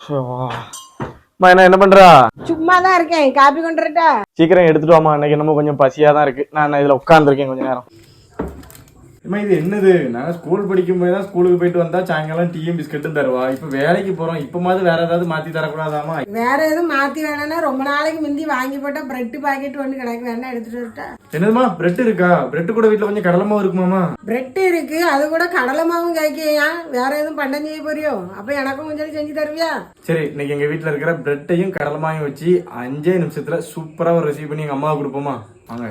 என்ன என்ன பண்றா? சும்மா தான் இருக்கேன். காப்பி கொண்டு வரட்டா? சீக்கிரம் எடுத்துட்டு வாமா, இன்னைக்கு என்னமோ கொஞ்சம் பசியா தான் இருக்கு. நான் இதுல உட்காந்துருக்கேன் கொஞ்ச நேரம். அம்மா இது என்னது? நான் ஸ்கூல் படிக்கும் போது தான் ஸ்கூலுக்கு போயிட்டு வந்தா சாயங்காலம் டீயும் பிஸ்கட்டும் தருவா. இப்ப வேலைக்கு போறோம், இப்பமாவது வேற ஏதாவது மாத்தி தரக்கூடாதாமா? வேற எதுவும் மாத்தி வேணும்னா ரொம்ப நாளைக்கு முந்தி வாங்கி போட்டா பிரெட் பாக்கெட் ஒண்ணு கிடக்கு, வேணா எடுத்துட்டு வரட்டா? என்னதுமா பிரெட் இருக்கா? பிரெட் கூட வீட்டுல கொஞ்சம் கடலை மாவு இருக்குமாமா? பிரெட் இருக்கு, அது கூட கடலை மாவும் கைக்கியா? வேற எதுவும் பண்டம் செய்ய போறியோ? அப்ப எனக்கும் கொஞ்சம் செஞ்சு தருவியா? சரி, இன்னைக்கு எங்க வீட்டுல இருக்கிற பிரெட்டையும் கடலை மாவையும் வச்சு 5 நிமிஷத்துல சூப்பரா ஒரு ரெசிபி பண்ணி எங்க அம்மாவுக்கு கொடுப்போமா?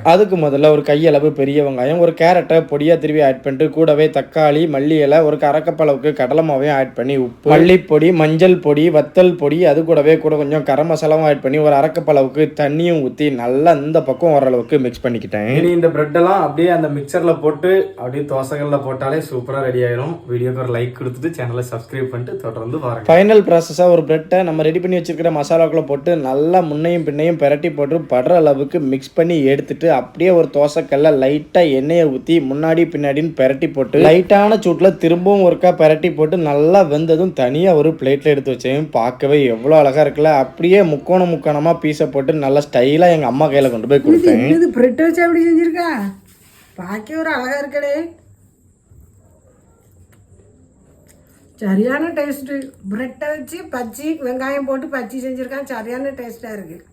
அதுக்கு முதல்ல ஒரு கையளவு பெரிய வெங்காயம், ஒரு கேரட்டை பொடியா திருவி ஆட் பண்ணிட்டு, கூடவே தக்காளி, மல்லி இலை, ஒரு அரக்கப்பளவுக்கு கடலை மாவையும் ஆட் பண்ணி, உப்பு, மல்லிப்பொடி, மஞ்சள் பொடி, வத்தல் பொடி, அது கூடவே கூட கொஞ்சம் கரம் மசாலாவும் ஆட் பண்ணி, ஒரு அரக்கப்பளவுக்கு தண்ணியும் ஊற்றி நல்லா இந்த பக்கம் ஓரளவுக்கு மிக்ஸ் பண்ணிக்கிட்டேன். இனி இந்த பிரெட் எல்லாம் அப்படியே அந்த மிக்சர்ல போட்டு அப்படியே தோசைகள்ல போட்டாலே சூப்பரா ரெடி ஆயிரும். வீடியோக்கு ஒரு லைக் கொடுத்துட்டு சேனலை சப்ஸ்கிரைப் பண்ணிட்டு தொடர்ந்து பாருங்க. ஃபைனல் ப்ராசஸா ஒரு பிரெட்டை நம்ம ரெடி பண்ணி வச்சிருக்கிற மசாலாக்குள்ள போட்டு நல்லா முன்னையும் பின்னையும் பெரட்டி போட்டு படுற அளவுக்கு மிக்ஸ் பண்ணி எடுத்து அப்படியே ஒரு தோசைக்கல்ல லைட்டா எண்ணெயை ஊற்றி முன்னாடி பின்னாடின்னு பெரட்டி போட்டு லைட்டான சூட்டில் திரும்பவும் ஒருக்கா பெரட்டி போட்டு நல்லா வெந்ததும் தனியாக ஒரு பிளேட்டில் எடுத்து வச்சேன். பார்க்கவே எவ்வளோ அழகா இருக்குல்ல. அப்படியே முக்கோணமாக பீஸை போட்டு நல்லா ஸ்டைலாக எங்கள் அம்மா கையில் கொண்டு போய் கொடுத்தேன். இது பிரெட் வச்சு அப்படி செஞ்சிருக்கா? பார்க்க ஒரு அழகா இருக்கடே. சரியான டேஸ்ட். பிரெட்டை வச்சு பச்சி வெங்காயம் போட்டு பச்சி செஞ்சிருக்கான். சரியான டேஸ்டா இருக்கு.